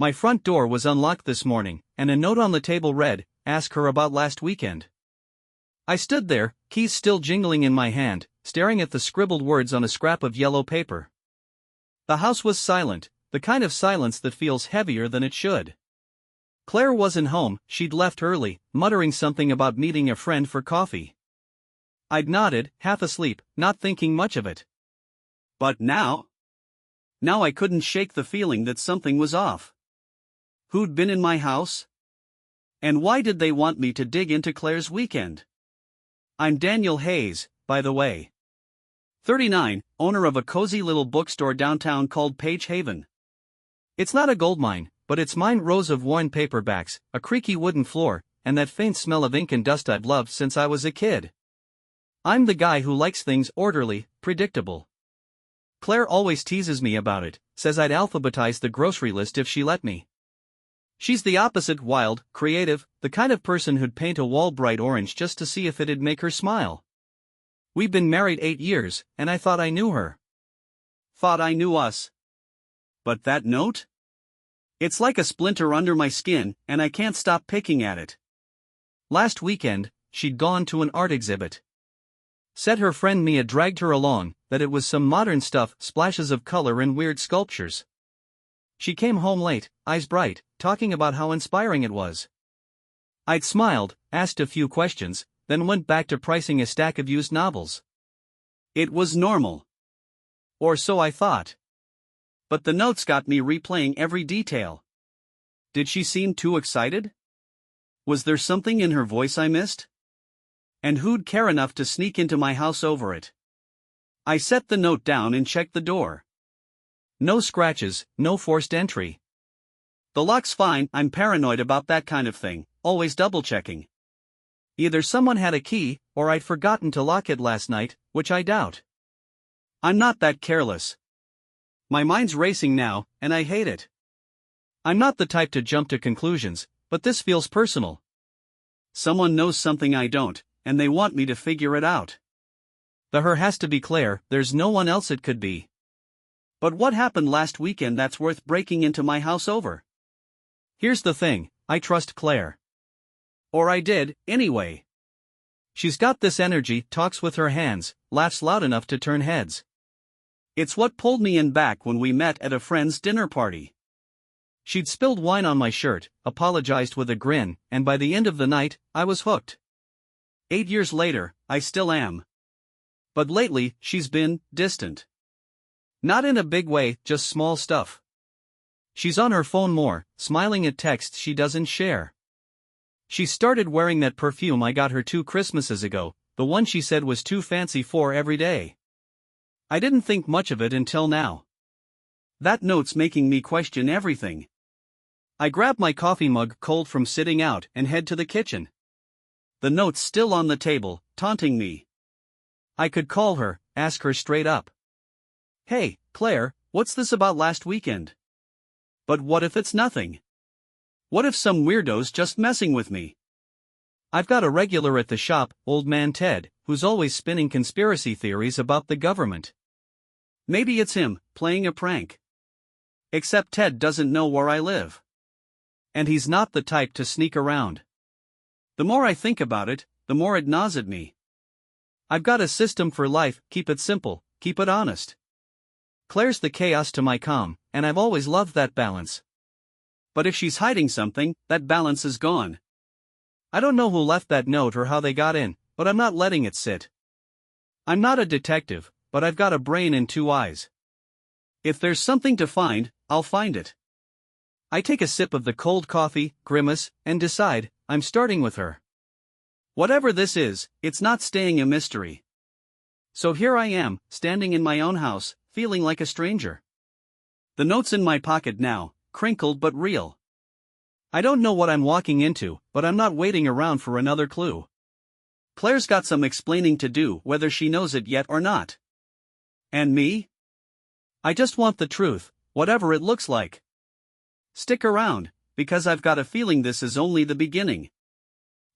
My front door was unlocked this morning, and a note on the table read, "Ask her about last weekend." I stood there, keys still jingling in my hand, staring at the scribbled words on a scrap of yellow paper. The house was silent, the kind of silence that feels heavier than it should. Claire wasn't home, she'd left early, muttering something about meeting a friend for coffee. I'd nodded, half asleep, not thinking much of it. But now I couldn't shake the feeling that something was off. Who'd been in my house? And why did they want me to dig into Claire's weekend? I'm Daniel Hayes, by the way. 39, owner of a cozy little bookstore downtown called Page Haven. It's not a goldmine, but it's mine. Rows of worn paperbacks, a creaky wooden floor, and that faint smell of ink and dust I've loved since I was a kid. I'm the guy who likes things orderly, predictable. Claire always teases me about it, says I'd alphabetize the grocery list if she let me. She's the opposite: wild, creative, the kind of person who'd paint a wall bright orange just to see if it'd make her smile. We've been married 8 years, and I thought I knew her. Thought I knew us. But that note? It's like a splinter under my skin, and I can't stop picking at it. Last weekend, she'd gone to an art exhibit. Said her friend Mia dragged her along, that it was some modern stuff, splashes of color and weird sculptures. She came home late, eyes bright, talking about how inspiring it was. I'd smiled, asked a few questions, then went back to pricing a stack of used novels. It was normal. Or so I thought. But the notes got me replaying every detail. Did she seem too excited? Was there something in her voice I missed? And who'd care enough to sneak into my house over it? I set the note down and checked the door. No scratches, no forced entry. The lock's fine. I'm paranoid about that kind of thing, always double-checking. Either someone had a key, or I'd forgotten to lock it last night, which I doubt. I'm not that careless. My mind's racing now, and I hate it. I'm not the type to jump to conclusions, but this feels personal. Someone knows something I don't, and they want me to figure it out. The her has to be Claire, there's no one else it could be. But what happened last weekend that's worth breaking into my house over? Here's the thing, I trust Claire. Or I did, anyway. She's got this energy, talks with her hands, laughs loud enough to turn heads. It's what pulled me in back when we met at a friend's dinner party. She'd spilled wine on my shirt, apologized with a grin, and by the end of the night, I was hooked. 8 years later, I still am. But lately, she's been distant. Not in a big way, just small stuff. She's on her phone more, smiling at texts she doesn't share. She started wearing that perfume I got her 2 Christmases ago, the one she said was too fancy for every day. I didn't think much of it until now. That note's making me question everything. I grab my coffee mug cold from sitting out and head to the kitchen. The note's still on the table, taunting me. I could call her, ask her straight up. Hey, Claire, what's this about last weekend? But what if it's nothing? What if some weirdo's just messing with me? I've got a regular at the shop, old man Ted, who's always spinning conspiracy theories about the government. Maybe it's him, playing a prank. Except Ted doesn't know where I live. And he's not the type to sneak around. The more I think about it, the more it gnaws at me. I've got a system for life: keep it simple, keep it honest. Claire's the chaos to my calm, and I've always loved that balance. But if she's hiding something, that balance is gone. I don't know who left that note or how they got in, but I'm not letting it sit. I'm not a detective, but I've got a brain and 2 eyes. If there's something to find, I'll find it. I take a sip of the cold coffee, grimace, and decide, I'm starting with her. Whatever this is, it's not staying a mystery. So here I am, standing in my own house, feeling like a stranger. The note's in my pocket now, crinkled but real. I don't know what I'm walking into, but I'm not waiting around for another clue. Claire's got some explaining to do, whether she knows it yet or not. And me? I just want the truth, whatever it looks like. Stick around, because I've got a feeling this is only the beginning.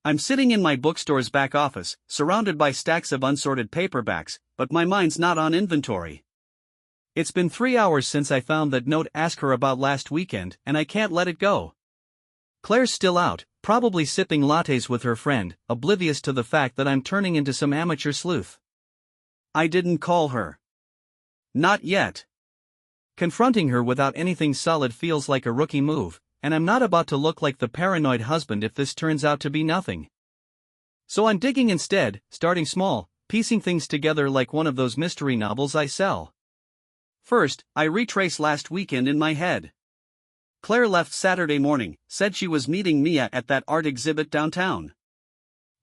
I'm sitting in my bookstore's back office, surrounded by stacks of unsorted paperbacks, but my mind's not on inventory. It's been 3 hours since I found that note. Ask her about last weekend, and I can't let it go. Claire's still out, probably sipping lattes with her friend, oblivious to the fact that I'm turning into some amateur sleuth. I didn't call her. Not yet. Confronting her without anything solid feels like a rookie move, and I'm not about to look like the paranoid husband if this turns out to be nothing. So I'm digging instead, starting small, piecing things together like one of those mystery novels I sell. First, I retrace last weekend in my head. Claire left Saturday morning, said she was meeting Mia at that art exhibit downtown.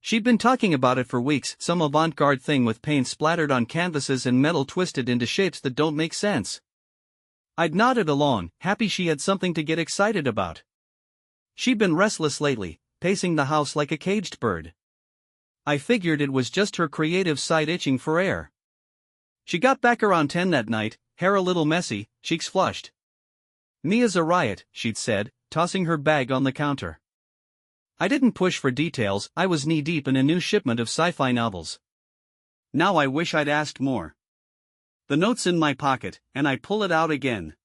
She'd been talking about it for weeks, some avant-garde thing with paint splattered on canvases and metal twisted into shapes that don't make sense. I'd nodded along, happy she had something to get excited about. She'd been restless lately, pacing the house like a caged bird. I figured it was just her creative side itching for air. She got back around 10 that night, hair a little messy, cheeks flushed. Mia's a riot, she'd said, tossing her bag on the counter. I didn't push for details, I was knee-deep in a new shipment of sci-fi novels. Now I wish I'd asked more. The note's in my pocket, and I pull it out again.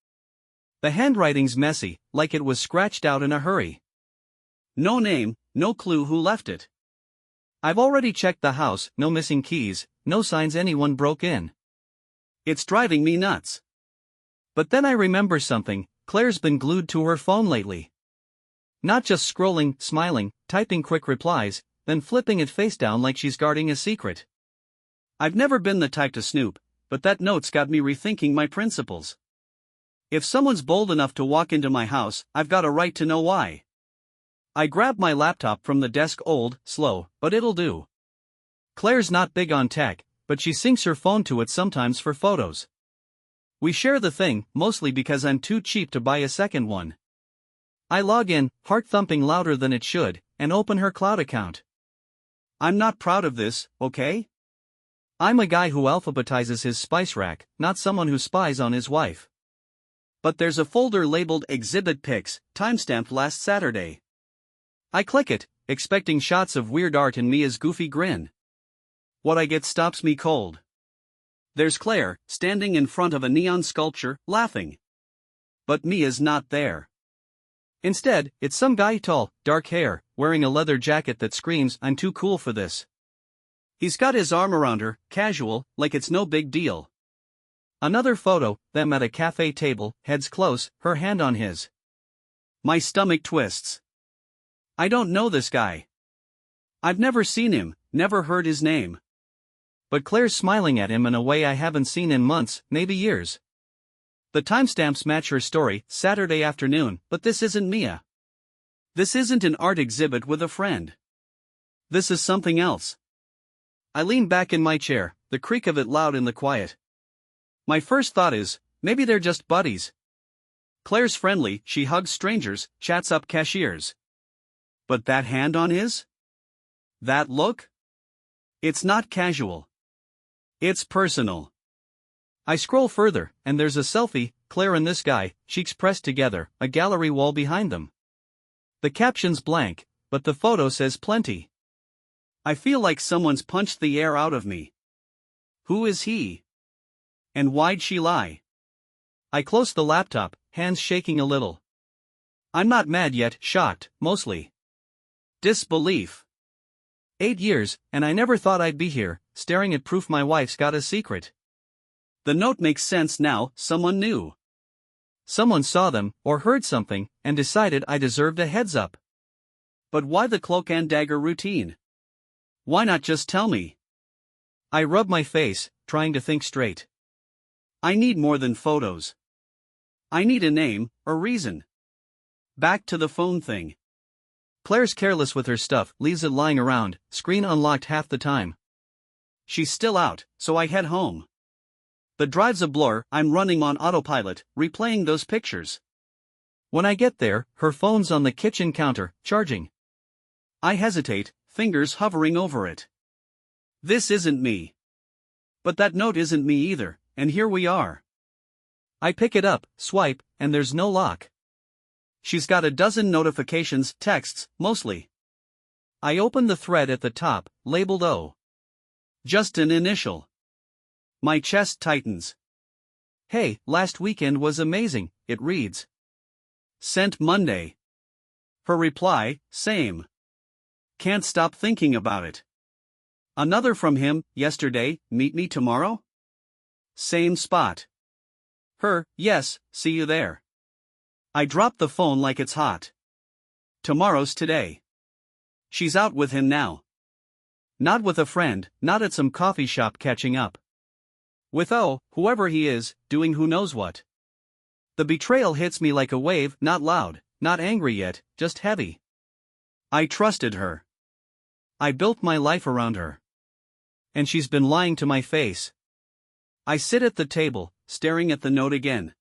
The handwriting's messy, like it was scratched out in a hurry. No name, no clue who left it. I've already checked the house, no missing keys, no signs anyone broke in. It's driving me nuts. But then I remember something. Claire's been glued to her phone lately. Not just scrolling, smiling, typing quick replies, then flipping it face down like she's guarding a secret. I've never been the type to snoop, but that note's got me rethinking my principles. If someone's bold enough to walk into my house, I've got a right to know why. I grab my laptop from the desk, old, slow, but it'll do. Claire's not big on tech, but she syncs her phone to it sometimes for photos. We share the thing, mostly because I'm too cheap to buy a second one. I log in, heart thumping louder than it should, and open her cloud account. I'm not proud of this, okay? I'm a guy who alphabetizes his spice rack, not someone who spies on his wife. But there's a folder labeled Exhibit Pics, timestamped last Saturday. I click it, expecting shots of weird art and Mia's goofy grin. What I get stops me cold. There's Claire, standing in front of a neon sculpture, laughing. But Mia's not there. Instead, it's some guy tall, dark hair, wearing a leather jacket that screams, "I'm too cool for this." He's got his arm around her, casual, like it's no big deal. Another photo, them at a cafe table, heads close, her hand on his. My stomach twists. I don't know this guy. I've never seen him, never heard his name. But Claire's smiling at him in a way I haven't seen in months, maybe years. The timestamps match her story, Saturday afternoon, but this isn't Mia. This isn't an art exhibit with a friend. This is something else. I lean back in my chair, the creak of it loud in the quiet. My first thought is, maybe they're just buddies. Claire's friendly, she hugs strangers, chats up cashiers. But that hand on his? That look? It's not casual. It's personal. I scroll further, and there's a selfie, Claire and this guy, cheeks pressed together, a gallery wall behind them. The caption's blank, but the photo says plenty. I feel like someone's punched the air out of me. Who is he? And why'd she lie? I close the laptop, hands shaking a little. I'm not mad yet, shocked, mostly. Disbelief. 8 years, and I never thought I'd be here, staring at proof my wife's got a secret. The note makes sense now, someone knew. Someone saw them, or heard something, and decided I deserved a heads up. But why the cloak and dagger routine? Why not just tell me? I rub my face, trying to think straight. I need more than photos. I need a name, a reason. Back to the phone thing. Claire's careless with her stuff, leaves it lying around, screen unlocked half the time. She's still out, so I head home. The drive's a blur, I'm running on autopilot, replaying those pictures. When I get there, her phone's on the kitchen counter, charging. I hesitate, fingers hovering over it. This isn't me. But that note isn't me either, and here we are. I pick it up, swipe, and there's no lock. She's got a dozen notifications, texts, mostly. I open the thread at the top, labeled O. Just an initial. My chest tightens. Hey, last weekend was amazing, it reads. Sent Monday. Her reply, same. Can't stop thinking about it. Another from him, yesterday, meet me tomorrow? Same spot. Her, yes, see you there. I dropped the phone like it's hot. Tomorrow's today. She's out with him now. Not with a friend, not at some coffee shop catching up. With whoever he is, doing who knows what. The betrayal hits me like a wave, not loud, not angry yet, just heavy. I trusted her. I built my life around her. And she's been lying to my face. I sit at the table, staring at the note again.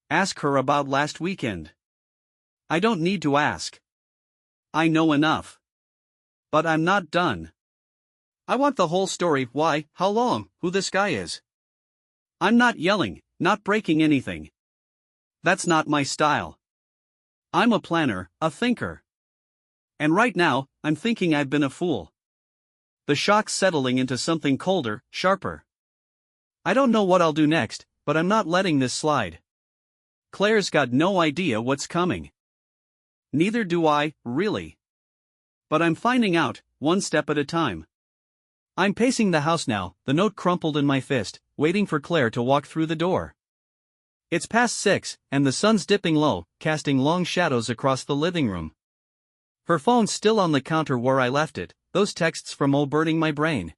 Ask her about last weekend. I don't need to ask. I know enough. But I'm not done. I want the whole story, why, how long, who this guy is. I'm not yelling, not breaking anything. That's not my style. I'm a planner, a thinker. And right now, I'm thinking I've been a fool. The shock's settling into something colder, sharper. I don't know what I'll do next, but I'm not letting this slide. Claire's got no idea what's coming. Neither do I, really. But I'm finding out, one step at a time. I'm pacing the house now, the note crumpled in my fist, waiting for Claire to walk through the door. It's past 6, and the sun's dipping low, casting long shadows across the living room. Her phone's still on the counter where I left it, those texts from burning my brain.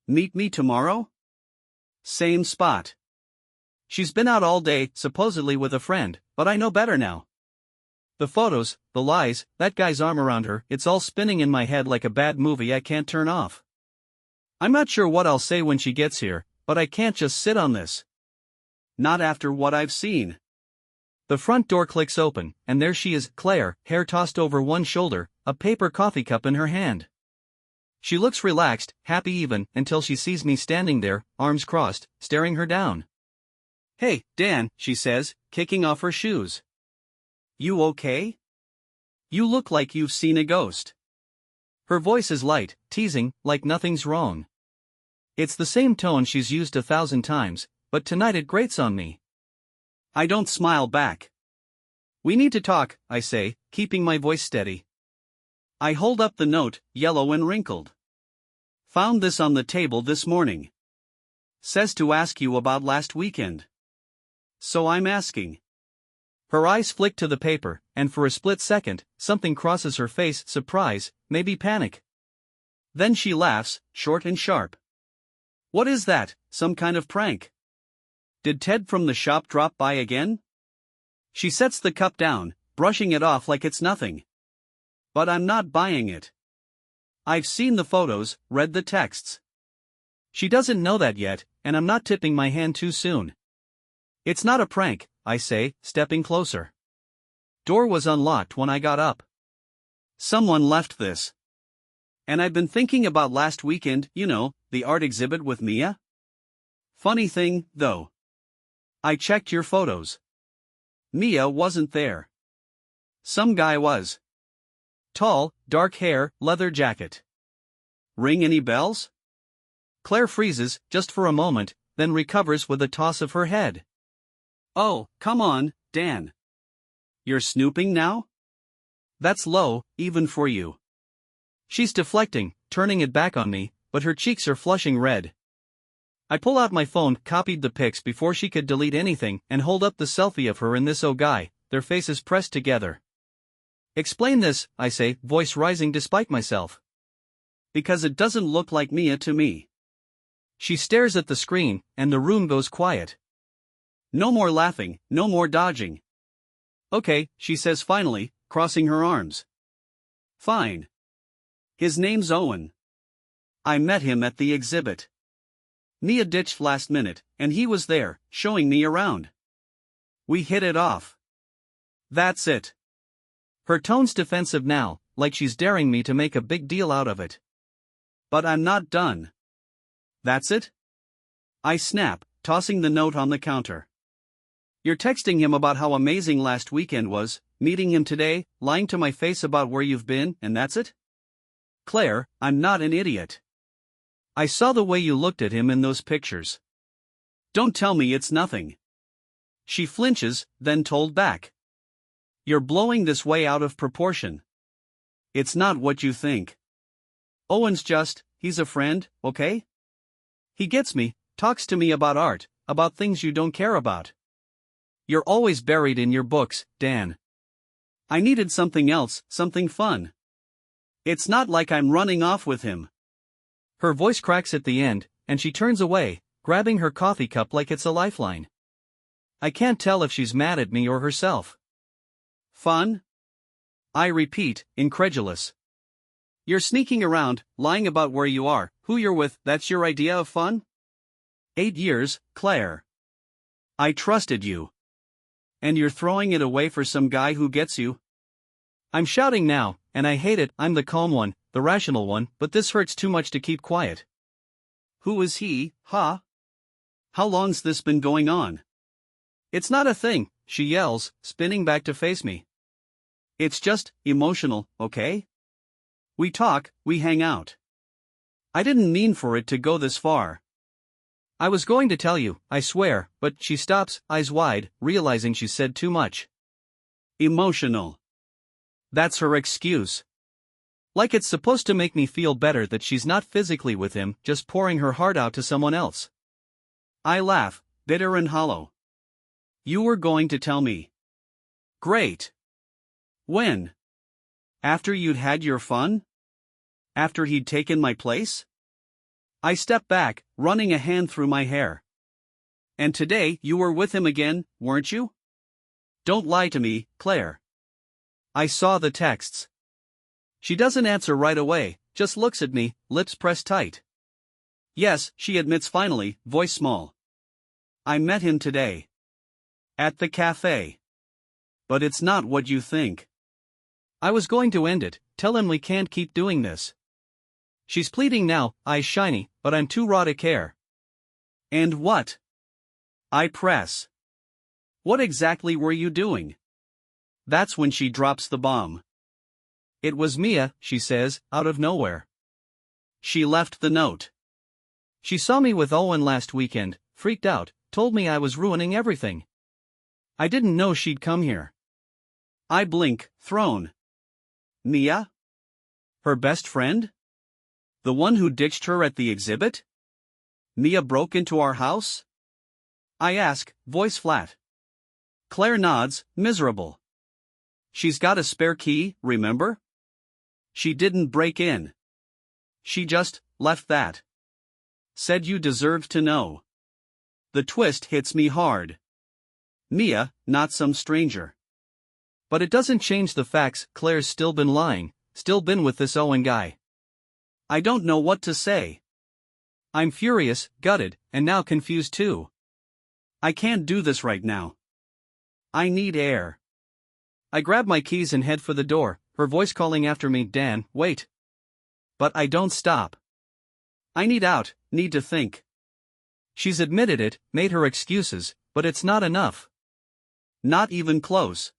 Meet me tomorrow? Same spot. She's been out all day, supposedly with a friend, but I know better now. The photos, the lies, that guy's arm around her, it's all spinning in my head like a bad movie I can't turn off. I'm not sure what I'll say when she gets here, but I can't just sit on this. Not after what I've seen. The front door clicks open, and there she is, Claire, hair tossed over one shoulder, a paper coffee cup in her hand. She looks relaxed, happy even, until she sees me standing there, arms crossed, staring her down. Hey, Dan, she says, kicking off her shoes. You okay? You look like you've seen a ghost. Her voice is light, teasing, like nothing's wrong. It's the same tone she's used 1,000 times, but tonight it grates on me. I don't smile back. We need to talk, I say, keeping my voice steady. I hold up the note, yellow and wrinkled. Found this on the table this morning. Says to ask you about last weekend. So I'm asking. Her eyes flick to the paper, and for a split second, something crosses her face, surprise, maybe panic. Then she laughs, short and sharp. What is that, some kind of prank? Did Ted from the shop drop by again? She sets the cup down, brushing it off like it's nothing. But I'm not buying it. I've seen the photos, read the texts. She doesn't know that yet, and I'm not tipping my hand too soon. It's not a prank, I say, stepping closer. Door was unlocked when I got up. Someone left this. And I've been thinking about last weekend, the art exhibit with Mia. Funny thing, though. I checked your photos. Mia wasn't there. Some guy was. Tall, dark hair, leather jacket. Ring any bells? Claire freezes, just for a moment, then recovers with a toss of her head. Oh, come on, Dan. You're snooping now? That's low, even for you. She's deflecting, turning it back on me, but her cheeks are flushing red. I pull out my phone, copied the pics before she could delete anything, and hold up the selfie of her and this guy, their faces pressed together. Explain this, I say, voice rising despite myself. Because it doesn't look like Mia to me. She stares at the screen, and the room goes quiet. No more laughing, no more dodging. Okay, she says finally, crossing her arms. Fine. His name's Owen. I met him at the exhibit. Mia ditched last minute, and he was there, showing me around. We hit it off. That's it. Her tone's defensive now, like she's daring me to make a big deal out of it. But I'm not done. That's it? I snap, tossing the note on the counter. You're texting him about how amazing last weekend was, meeting him today, lying to my face about where you've been, and that's it? Claire, I'm not an idiot. I saw the way you looked at him in those pictures. Don't tell me it's nothing. She flinches, then told back. You're blowing this way out of proportion. It's not what you think. Owen's he's a friend, okay? He gets me, talks to me about art, about things you don't care about. You're always buried in your books, Dan. I needed something else, something fun. It's not like I'm running off with him. Her voice cracks at the end, and she turns away, grabbing her coffee cup like it's a lifeline. I can't tell if she's mad at me or herself. Fun? I repeat, incredulous. You're sneaking around, lying about where you are, who you're with, that's your idea of fun? 8 years, Claire. I trusted you. And you're throwing it away for some guy who gets you? I'm shouting now, and I hate it. I'm the calm one, the rational one, but this hurts too much to keep quiet. Who is he, huh? How long's this been going on? It's not a thing, she yells, spinning back to face me. It's just emotional, okay? We talk, we hang out. I didn't mean for it to go this far. I was going to tell you, I swear, but she stops, eyes wide, realizing she said too much. Emotional. That's her excuse. Like it's supposed to make me feel better that she's not physically with him, just pouring her heart out to someone else. I laugh, bitter and hollow. You were going to tell me. Great. When? After you'd had your fun? After he'd taken my place? I step back, running a hand through my hair. And today you were with him again, weren't you? Don't lie to me, Claire. I saw the texts. She doesn't answer right away, just looks at me, lips pressed tight. Yes, she admits finally, voice small. I met him today. At the cafe. But it's not what you think. I was going to end it, tell him we can't keep doing this. She's pleading now, eyes shiny, but I'm too raw to care. And what? I press. What exactly were you doing? That's when she drops the bomb. It was Mia, she says, out of nowhere. She left the note. She saw me with Owen last weekend, freaked out, told me I was ruining everything. I didn't know she'd come here. I blink, thrown. Mia? Her best friend? The one who ditched her at the exhibit? Mia broke into our house? I ask, voice flat. Claire nods, miserable. She's got a spare key, remember? She didn't break in. She just left that. Said you deserved to know. The twist hits me hard. Mia, not some stranger. But it doesn't change the facts. Claire's still been lying, still been with this Owen guy. I don't know what to say. I'm furious, gutted, and now confused too. I can't do this right now. I need air. I grab my keys and head for the door, her voice calling after me, Dan, wait. But I don't stop. I need out, need to think. She's admitted it, made her excuses, but it's not enough. Not even close.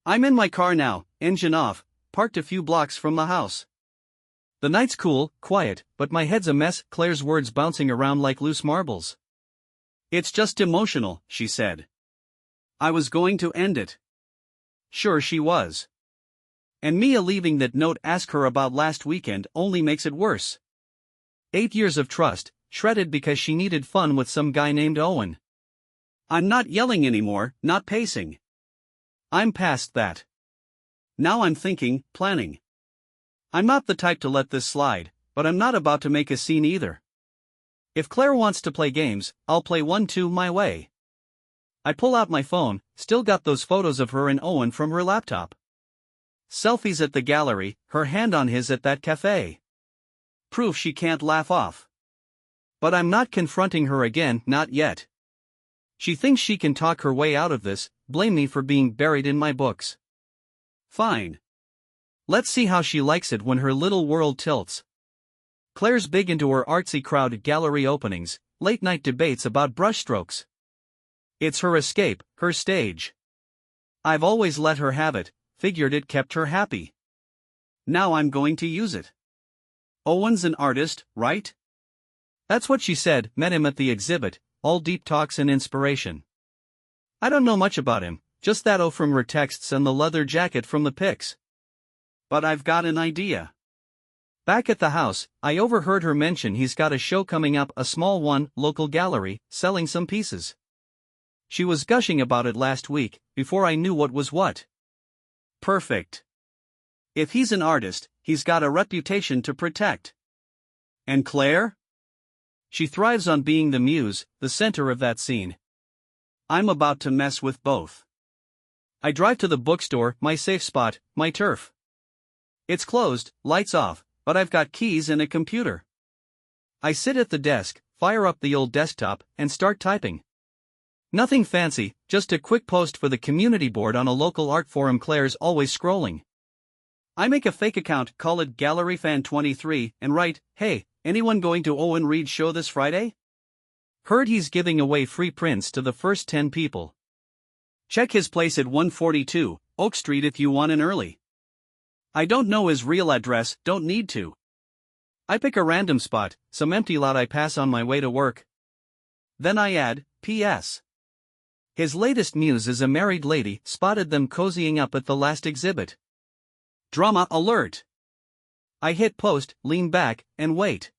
I'm in my car now, engine off, parked a few blocks from the house. The night's cool, quiet, but my head's a mess, Claire's words bouncing around like loose marbles. It's just emotional, she said. I was going to end it. Sure she was. And Mia leaving that note ask her about last weekend only makes it worse. 8 years of trust, shredded because she needed fun with some guy named Owen. I'm not yelling anymore, not pacing. I'm past that. Now I'm thinking, planning. I'm not the type to let this slide, but I'm not about to make a scene either. If Claire wants to play games, I'll play one too my way. I pull out my phone, still got those photos of her and Owen from her laptop. Selfies at the gallery, her hand on his at that cafe. Proof she can't laugh off. But I'm not confronting her again, not yet. She thinks she can talk her way out of this, blame me for being buried in my books. Fine. Let's see how she likes it when her little world tilts. Claire's big into her artsy crowded gallery openings, late-night debates about brushstrokes. It's her escape, her stage. I've always let her have it, figured it kept her happy. Now I'm going to use it. Owen's an artist, right? That's what she said, met him at the exhibit, all deep talks and inspiration. I don't know much about him, just that O from her texts and the leather jacket from the pics. But I've got an idea. Back at the house, I overheard her mention he's got a show coming up, a small one, local gallery, selling some pieces. She was gushing about it last week, before I knew what was what. Perfect. If he's an artist, he's got a reputation to protect. And Claire? She thrives on being the muse, the center of that scene. I'm about to mess with both. I drive to the bookstore, my safe spot, my turf. It's closed, lights off, but I've got keys and a computer. I sit at the desk, fire up the old desktop, and start typing. Nothing fancy, just a quick post for the community board on a local art forum. Claire's always scrolling. I make a fake account, call it GalleryFan23, and write, "Hey, anyone going to Owen Reed's show this Friday? Heard he's giving away free prints to the first 10 people. Check his place at 142 Oak Street if you want in early." I don't know his real address, don't need to. I pick a random spot, some empty lot I pass on my way to work. Then I add, P.S. His latest muse is a married lady, spotted them cozying up at the last exhibit. Drama alert! I hit post, lean back, and wait.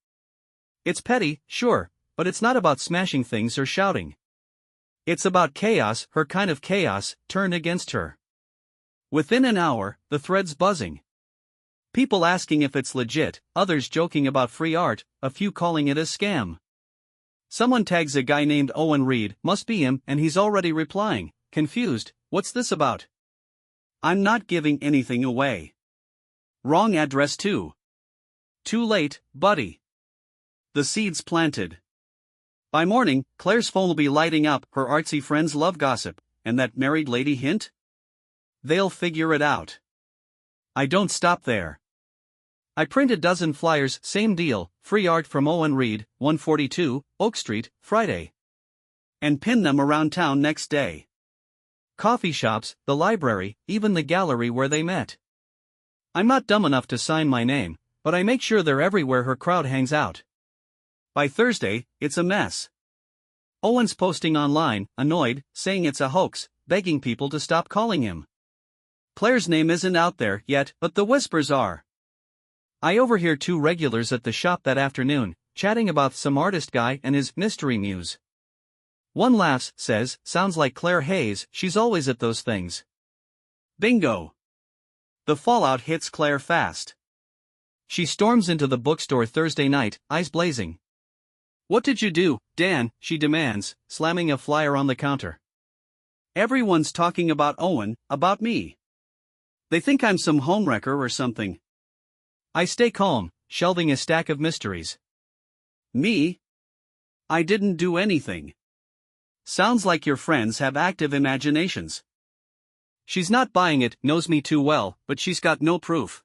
It's petty, sure, but it's not about smashing things or shouting. It's about chaos, her kind of chaos, turned against her. Within an hour, the thread's buzzing. People asking if it's legit, others joking about free art, a few calling it a scam. Someone tags a guy named Owen Reed, must be him, and he's already replying, confused, what's this about? I'm not giving anything away. Wrong address too. Too late, buddy. The seed's planted. By morning, Claire's phone will be lighting up, her artsy friends love gossip, and that married lady hint? They'll figure it out. I don't stop there. I print a dozen flyers, same deal, free art from Owen Reed, 142, Oak Street, Friday. And pin them around town next day. Coffee shops, the library, even the gallery where they met. I'm not dumb enough to sign my name, but I make sure they're everywhere her crowd hangs out. By Thursday, it's a mess. Owen's posting online, annoyed, saying it's a hoax, begging people to stop calling him. Claire's name isn't out there yet, but the whispers are. I overhear two regulars at the shop that afternoon, chatting about some artist guy and his mystery muse. One laughs, says, sounds like Claire Hayes, she's always at those things. Bingo! The fallout hits Claire fast. She storms into the bookstore Thursday night, eyes blazing. "What did you do, Dan?" she demands, slamming a flyer on the counter. "Everyone's talking about Owen, about me. They think I'm some homewrecker or something." I stay calm, shelving a stack of mysteries. "Me? I didn't do anything. Sounds like your friends have active imaginations." She's not buying it, knows me too well, but she's got no proof.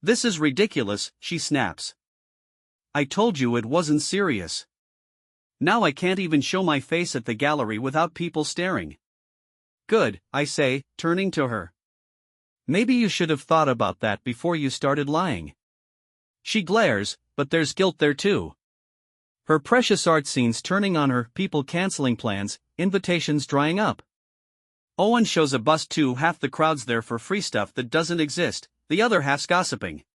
"This is ridiculous," she snaps. "I told you it wasn't serious. Now I can't even show my face at the gallery without people staring." "Good," I say, turning to her. "Maybe you should have thought about that before you started lying." She glares, but there's guilt there too. Her precious art scenes turning on her, people canceling plans, invitations drying up. Owen shows a bust too, half the crowd's there for free stuff that doesn't exist, the other half's gossiping.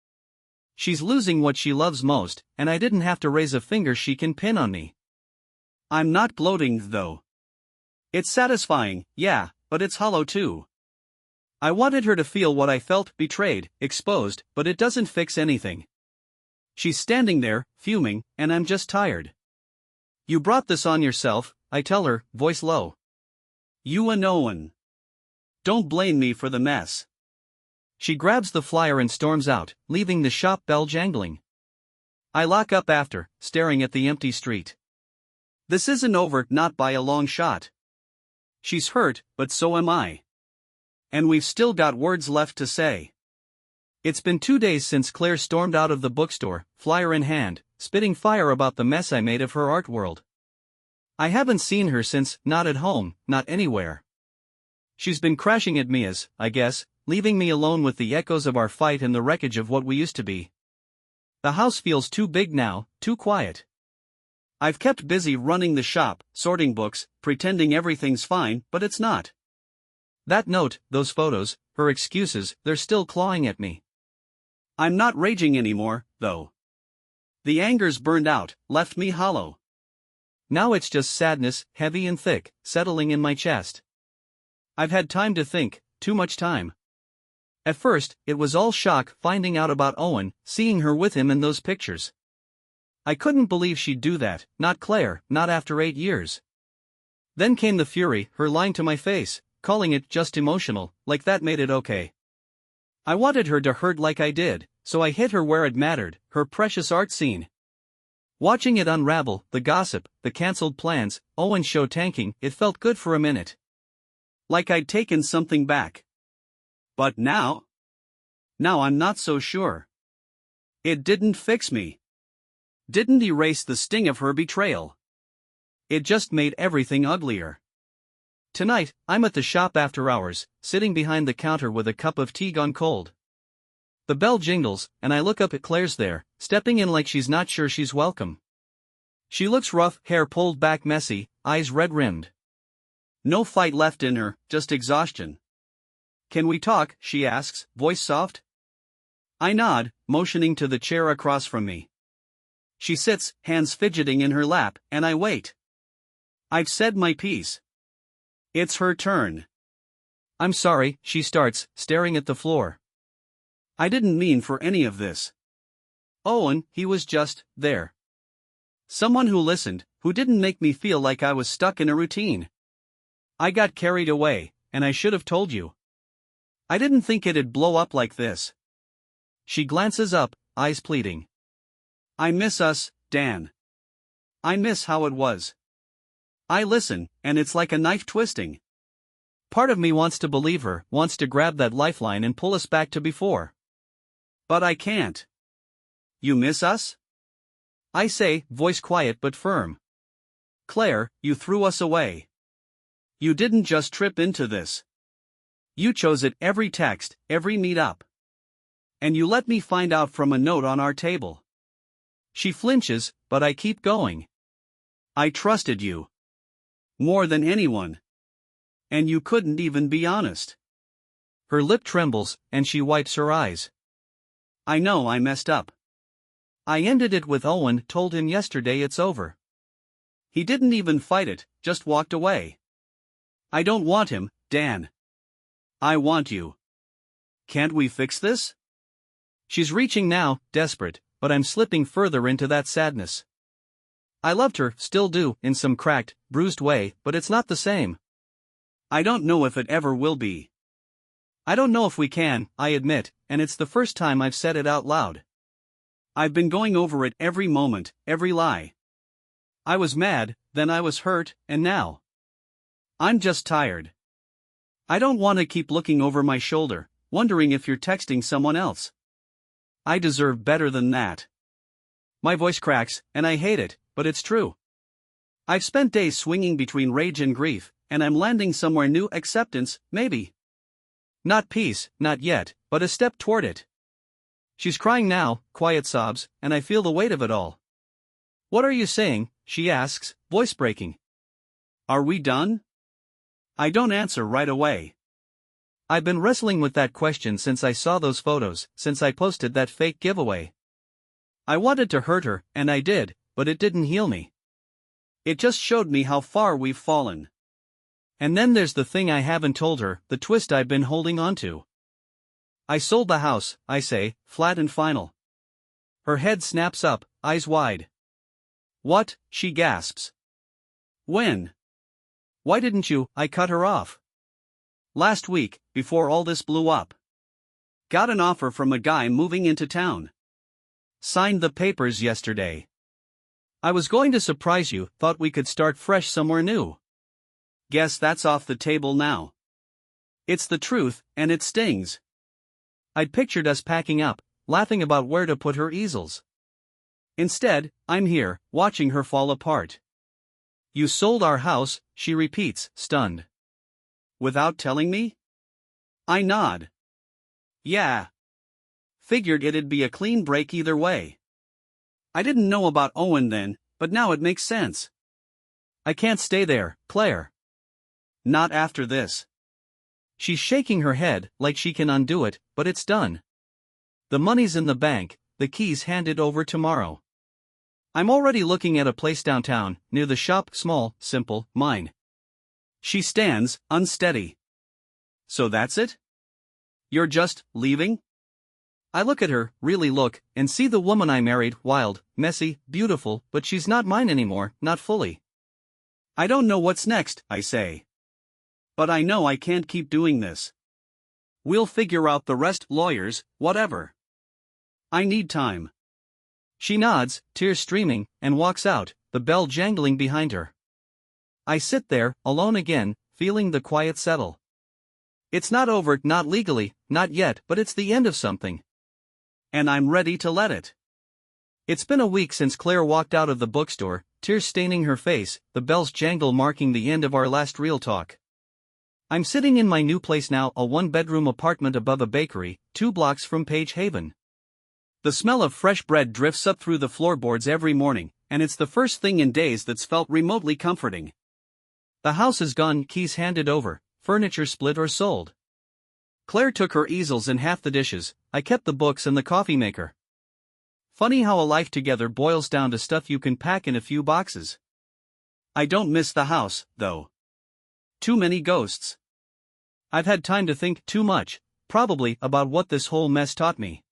She's losing what she loves most, and I didn't have to raise a finger she can pin on me. I'm not gloating though. It's satisfying, yeah, but it's hollow too. I wanted her to feel what I felt, betrayed, exposed, but it doesn't fix anything. She's standing there, fuming, and I'm just tired. "You brought this on yourself," I tell her, voice low. "You and Owen. Don't blame me for the mess." She grabs the flyer and storms out, leaving the shop bell jangling. I lock up after, staring at the empty street. This isn't over, not by a long shot. She's hurt, but so am I. And we've still got words left to say. It's been 2 days since Claire stormed out of the bookstore, flyer in hand, spitting fire about the mess I made of her art world. I haven't seen her since, not at home, not anywhere. She's been crashing at Mia's, I guess, leaving me alone with the echoes of our fight and the wreckage of what we used to be. The house feels too big now, too quiet. I've kept busy running the shop, sorting books, pretending everything's fine, but it's not. That note, those photos, her excuses, they're still clawing at me. I'm not raging anymore, though. The anger's burned out, left me hollow. Now it's just sadness, heavy and thick, settling in my chest. I've had time to think, too much time. At first, it was all shock finding out about Owen, seeing her with him in those pictures. I couldn't believe she'd do that, not Claire, not after 8 years. Then came the fury, her lying to my face, calling it just emotional, like that made it okay. I wanted her to hurt like I did, so I hit her where it mattered, her precious art scene. Watching it unravel, the gossip, the cancelled plans, Owen's show tanking, it felt good for a minute. Like I'd taken something back. But now? Now I'm not so sure. It didn't fix me. Didn't erase the sting of her betrayal. It just made everything uglier. Tonight, I'm at the shop after hours, sitting behind the counter with a cup of tea gone cold. The bell jingles, and I look up at Claire's there, stepping in like she's not sure she's welcome. She looks rough, hair pulled back messy, eyes red-rimmed. No fight left in her, just exhaustion. Can we talk, she asks, voice soft. I nod, motioning to the chair across from me. She sits, hands fidgeting in her lap, and I wait. I've said my piece. It's her turn. I'm sorry, she starts, staring at the floor. I didn't mean for any of this. Owen, he was just there. Someone who listened, who didn't make me feel like I was stuck in a routine. I got carried away, and I should have told you. I didn't think it'd blow up like this. She glances up, eyes pleading. I miss us, Dan. I miss how it was. I listen, and it's like a knife twisting. Part of me wants to believe her, wants to grab that lifeline and pull us back to before. But I can't. You miss us? I say, voice quiet but firm. Claire, you threw us away. You didn't just trip into this. You chose it every text, every meet-up. And you let me find out from a note on our table. She flinches, but I keep going. I trusted you. More than anyone. And you couldn't even be honest. Her lip trembles, and she wipes her eyes. I know I messed up. I ended it with Owen, told him yesterday it's over. He didn't even fight it, just walked away. I don't want him, Dan. I want you. Can't we fix this? She's reaching now, desperate, but I'm slipping further into that sadness. I loved her, still do, in some cracked, bruised way, but it's not the same. I don't know if it ever will be. I don't know if we can, I admit, and it's the first time I've said it out loud. I've been going over it every moment, every lie. I was mad, then I was hurt, and now. I'm just tired. I don't want to keep looking over my shoulder, wondering if you're texting someone else. I deserve better than that. My voice cracks, and I hate it, but it's true. I've spent days swinging between rage and grief, and I'm landing somewhere new. Acceptance, maybe. Not peace, not yet, but a step toward it. She's crying now, quiet sobs, and I feel the weight of it all. What are you saying? She asks, voice breaking. Are we done? I don't answer right away. I've been wrestling with that question since I saw those photos, since I posted that fake giveaway. I wanted to hurt her, and I did, but it didn't heal me. It just showed me how far we've fallen. And then there's the thing I haven't told her, the twist I've been holding on to. I sold the house, I say, flat and final. Her head snaps up, eyes wide. What? She gasps. When? Why didn't you? I cut her off. Last week, before all this blew up. Got an offer from a guy moving into town. Signed the papers yesterday. I was going to surprise you, thought we could start fresh somewhere new. Guess that's off the table now. It's the truth, and it stings. I'd pictured us packing up, laughing about where to put her easels. Instead, I'm here, watching her fall apart. You sold our house, she repeats, stunned. Without telling me? I nod. Yeah. Figured it'd be a clean break either way. I didn't know about Owen then, but now it makes sense. I can't stay there, Claire. Not after this. She's shaking her head like she can undo it, but it's done. The money's in the bank, the keys handed over tomorrow. I'm already looking at a place downtown, near the shop, small, simple, mine. She stands, unsteady. So that's it? You're just leaving? I look at her, really look, and see the woman I married, wild, messy, beautiful, but she's not mine anymore, not fully. I don't know what's next, I say. But I know I can't keep doing this. We'll figure out the rest, lawyers, whatever. I need time. She nods, tears streaming, and walks out, the bell jangling behind her. I sit there, alone again, feeling the quiet settle. It's not over, not legally, not yet, but it's the end of something. And I'm ready to let it. It's been a week since Claire walked out of the bookstore, tears staining her face, the bell's jangle marking the end of our last real talk. I'm sitting in my new place now, a one-bedroom apartment above a bakery, 2 blocks from Page Haven. The smell of fresh bread drifts up through the floorboards every morning, and it's the first thing in days that's felt remotely comforting. The house is gone, keys handed over, furniture split or sold. Claire took her easels and half the dishes, I kept the books and the coffee maker. Funny how a life together boils down to stuff you can pack in a few boxes. I don't miss the house, though. Too many ghosts. I've had time to think too much, probably about what this whole mess taught me.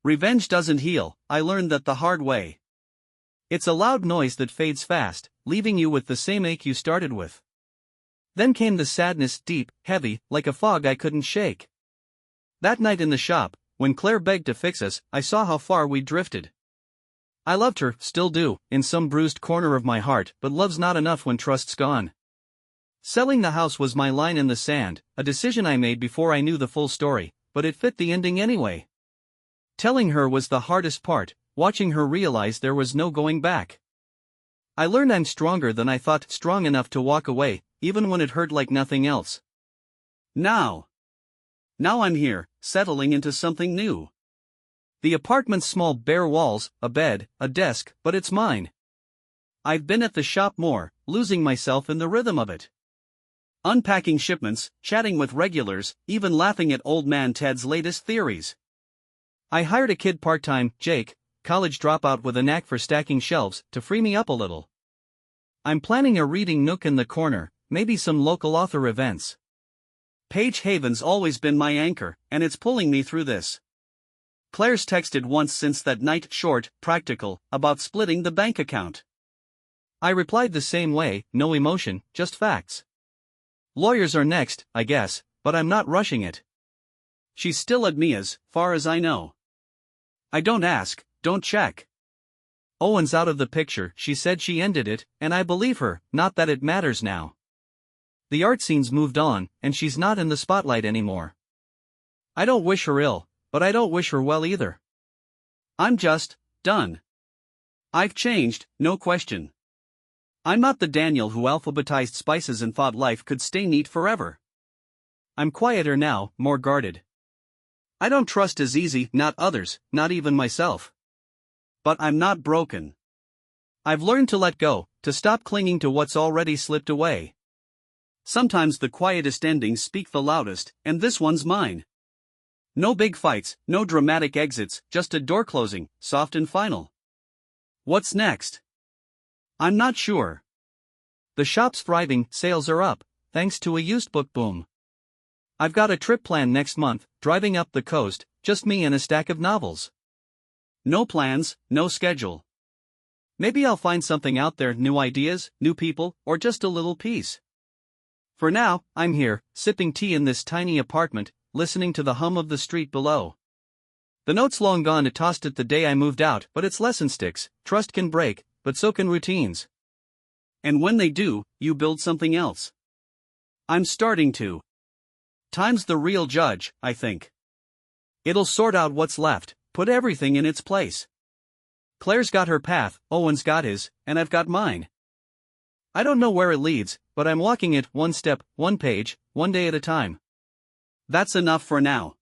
Revenge doesn't heal, I learned that the hard way. It's a loud noise that fades fast, leaving you with the same ache you started with. Then came the sadness, deep, heavy, like a fog I couldn't shake. That night in the shop, when Claire begged to fix us, I saw how far we'd drifted. I loved her, still do, in some bruised corner of my heart, but love's not enough when trust's gone. Selling the house was my line in the sand, a decision I made before I knew the full story, but it fit the ending anyway. Telling her was the hardest part, watching her realize there was no going back. I learned I'm stronger than I thought, strong enough to walk away, even when it hurt like nothing else. Now I'm here, settling into something new. The apartment's small bare walls, a bed, a desk, but it's mine. I've been at the shop more, losing myself in the rhythm of it. Unpacking shipments, chatting with regulars, even laughing at old man Ted's latest theories. I hired a kid part-time, Jake, college dropout with a knack for stacking shelves, to free me up a little. I'm planning a reading nook in the corner, maybe some local author events. Page Haven's always been my anchor, and it's pulling me through this. Claire's texted once since that night, short, practical, about splitting the bank account. I replied the same way, no emotion, just facts. Lawyers are next, I guess, but I'm not rushing it. She's still at Mia's, far as I know. I don't ask, don't check. Owen's out of the picture, she said she ended it, and I believe her, not that it matters now. The art scene's moved on, and she's not in the spotlight anymore. I don't wish her ill, but I don't wish her well either. I'm just done. I've changed, no question. I'm not the Daniel who alphabetized spices and thought life could stay neat forever. I'm quieter now, more guarded. I don't trust as easy, not others, not even myself. But I'm not broken. I've learned to let go, to stop clinging to what's already slipped away. Sometimes the quietest endings speak the loudest, and this one's mine. No big fights, no dramatic exits, just a door closing, soft and final. What's next? I'm not sure. The shop's thriving, sales are up, thanks to a used book boom. I've got a trip planned next month, driving up the coast, just me and a stack of novels. No plans, no schedule. Maybe I'll find something out there, new ideas, new people, or just a little peace. For now, I'm here, sipping tea in this tiny apartment, listening to the hum of the street below. The note's long gone, it tossed it the day I moved out, but its lesson sticks. Trust can break, but so can routines. And when they do, you build something else. I'm starting to. Time's the real judge, I think. It'll sort out what's left, put everything in its place. Claire's got her path, Owen's got his, and I've got mine. I don't know where it leads, but I'm walking it one step, one page, one day at a time. That's enough for now.